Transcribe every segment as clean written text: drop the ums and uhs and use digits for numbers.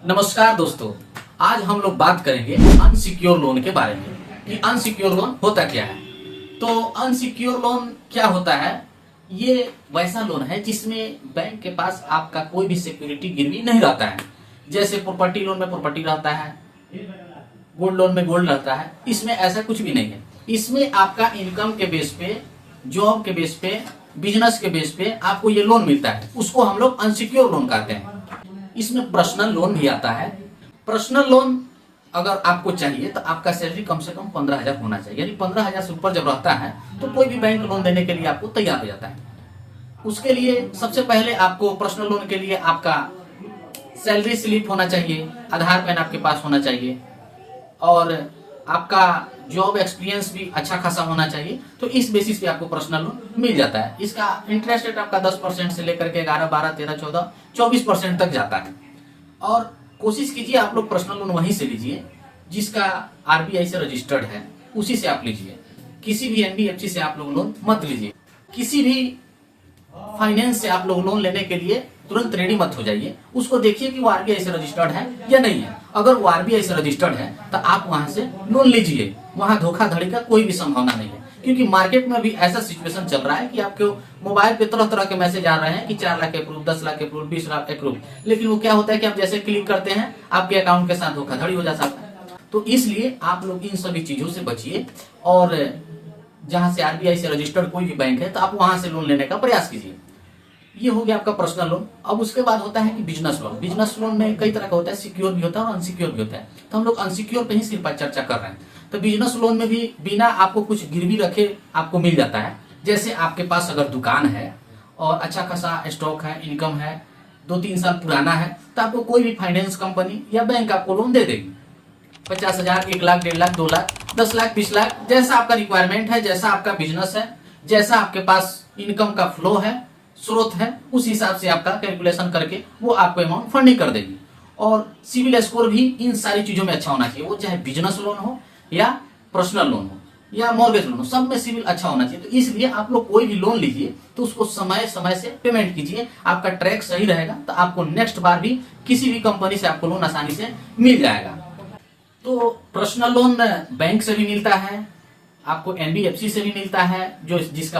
नमस्कार दोस्तों, आज हम लोग बात करेंगे अनसिक्योर लोन के बारे में कि अनसिक्योर लोन होता क्या है। तो अनसिक्योर लोन क्या होता है? ये वैसा लोन है जिसमें बैंक के पास आपका कोई भी सिक्योरिटी गिरवी नहीं रहता है। जैसे प्रॉपर्टी लोन में प्रॉपर्टी रहता है, गोल्ड लोन में गोल्ड रहता है। इसमें ऐसा कुछ भी नहीं है। इसमें आपका इनकम के बेस पे, जॉब के बेस पे, बिजनेस के बेस पे आपको ये लोन मिलता है। उसको हम लोग अनसिक्योर लोन कहते हैं। इसमें पर्सनल लोन भी आता है। पर्सनल लोन अगर आपको चाहिए तो आपका सैलरी कम से कम 15,000 होना चाहिए। यानी 15,000 से ऊपर जब रहता है तो कोई भी बैंक लोन देने के लिए आपको तैयार हो जाता है। उसके लिए सबसे पहले आपको पर्सनल लोन के लिए आपका सैलरी स्लिप होना चाहिए, आधार पैन आपके पास होना चाहिए और आपका जॉब एक्सपीरियंस भी अच्छा खासा होना चाहिए। तो इस बेसिस पे आपको पर्सनल लोन मिल जाता है। इसका इंटरेस्ट रेट आपका 10% से लेकर के 11, 12, 13, 14, 24% तक जाता है। और कोशिश कीजिए आप लोग पर्सनल लोन वहीं से लीजिए जिसका आरबीआई से रजिस्टर्ड है, उसी से आप लीजिए। किसी भी एनबीएफसी से आप लोग लोन मत लीजिए। किसी भी फाइनेंस से आप लोग लोन लेने के लिए तुरंत रेडी मत हो जाइए। उसको देखिए कि वो आरबीआई से रजिस्टर्ड है या नहीं है। अगर वो आरबीआई से रजिस्टर्ड है तो आप वहां से लोन लीजिए। वहां धोखाधड़ी का कोई भी संभावना नहीं है, क्योंकि मार्केट में भी ऐसा सिचुएशन चल रहा है कि आपके मोबाइल पे तरह तरह के मैसेज आ रहे हैं कि 4 lakh approve, 10 lakh approve, 20 lakh approve. लेकिन वो क्या होता है कि आप जैसे क्लिक करते हैं आपके अकाउंट के साथ धोखाधड़ी हो जाता है। तो इसलिए आप लोग इन सभी चीजों से बचिए और जहां से आरबीआई से रजिस्टर्ड कोई भी बैंक है तो आप वहां से लोन लेने का प्रयास कीजिए। ये हो गया आपका पर्सनल लोन। अब उसके बाद होता है कि बिजनेस लोन। बिजनेस लोन में कई तरह का होता है, सिक्योर भी होता है और अनसिक्योर भी होता है। तो हम लोग अनसिक्योर पे ही सिर्फ चर्चा कर रहे हैं। तो बिजनेस लोन में भी बिना आपको कुछ गिरवी रखे आपको मिल जाता है। जैसे आपके पास अगर दुकान है और अच्छा खासा स्टॉक है, इनकम है, 2-3 साल पुराना है, तो आपको कोई भी फाइनेंस कंपनी या बैंक आपको लोन दे देगी। 50,000, 1 लाख, 1.5 लाख, 2 लाख, 10 लाख, 20 लाख, जैसा आपका रिक्वायरमेंट है, जैसा आपका बिजनेस है, जैसा आपके पास इनकम का फ्लो है, स्रोत है, उस हिसाब से आपका कैलकुलेशन करके वो आपको अमाउंट फंडिंग कर देगी। और सिविल स्कोर भी इन सारी चीजों में अच्छा होना चाहिए। वो चाहे बिजनेस लोन हो या पर्सनल लोन हो या मॉर्गेज लोन हो, सब में सिविल अच्छा होना चाहिए। तो इसलिए आप लोग कोई भी लोन लीजिए तो उसको समय समय से पेमेंट कीजिए। आपका ट्रैक सही रहेगा तो आपको नेक्स्ट बार भी किसी भी कंपनी से आपको लोन आसानी से मिल जाएगा। तो पर्सनल लोन बैंक से भी मिलता है, आपको एनबीएफसी से भी मिलता है, जो जिसका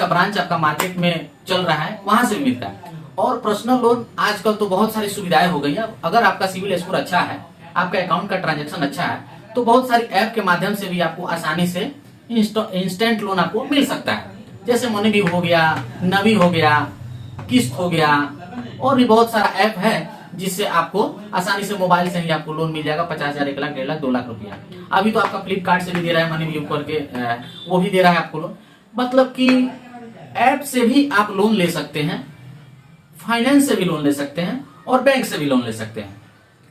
ब्रांच आपका मार्केट में चल रहा है वहां से भी मिलता है। और पर्सनल लोन आजकल तो बहुत सारी सुविधाएं हो गई है। अगर आपका सिविल स्कोर अच्छा है, आपका अकाउंट का ट्रांजैक्शन अच्छा है, तो बहुत सारी ऐप के माध्यम से भी आपको आसानी से इंस्टेंट लोन आपको मिल सकता है। जैसे मनी हो गया, नवी हो गया, किस्त हो गया, और भी बहुत सारा ऐप है जिससे आपको आसानी से मोबाइल से ही आपको लोन मिल जाएगा। 50,000, 1 लाख, 1.5 लाख, 2 लाख रुपया। अभी तो आपका फ्लिपकार्ट से भी दे रहा है, मनी करके वो भी दे रहा है आपको लोन। मतलब कि ऐप से भी आप लोन ले सकते हैं, फाइनेंस से भी लोन ले सकते हैं और बैंक से भी लोन ले सकते हैं।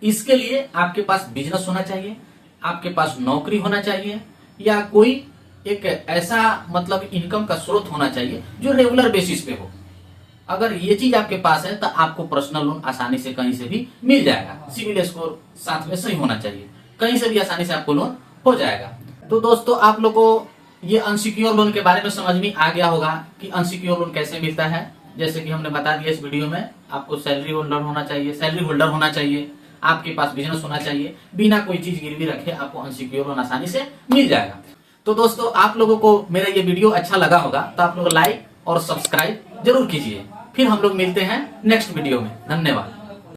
इसके लिए आपके पास बिजनेस होना चाहिए, आपके पास नौकरी होना चाहिए, या कोई एक ऐसा मतलब इनकम का स्रोत होना चाहिए जो रेगुलर बेसिस पे हो। अगर ये चीज आपके पास है तो आपको पर्सनल लोन आसानी से कहीं से भी मिल जाएगा। सिविल स्कोर साथ में सही होना चाहिए, कहीं से भी आसानी से आपको लोन हो जाएगा। तो दोस्तों, आप लोगों को ये अनसिक्योर लोन के बारे में समझ में आ गया होगा कि अनसिक्योर लोन कैसे मिलता है। जैसे कि हमने बता दिया इस वीडियो में, आपको सैलरी होल्डर होना चाहिए, आपके पास बिजनेस होना चाहिए, बिना कोई चीज गिरवी रखे आपको अनसिक्योर लोन आसानी से मिल जाएगा। तो दोस्तों, आप लोगों को मेरा ये वीडियो अच्छा लगा होगा तो आप लोग लाइक और सब्सक्राइब जरूर कीजिए। फिर हम लोग मिलते हैं नेक्स्ट वीडियो में। धन्यवाद।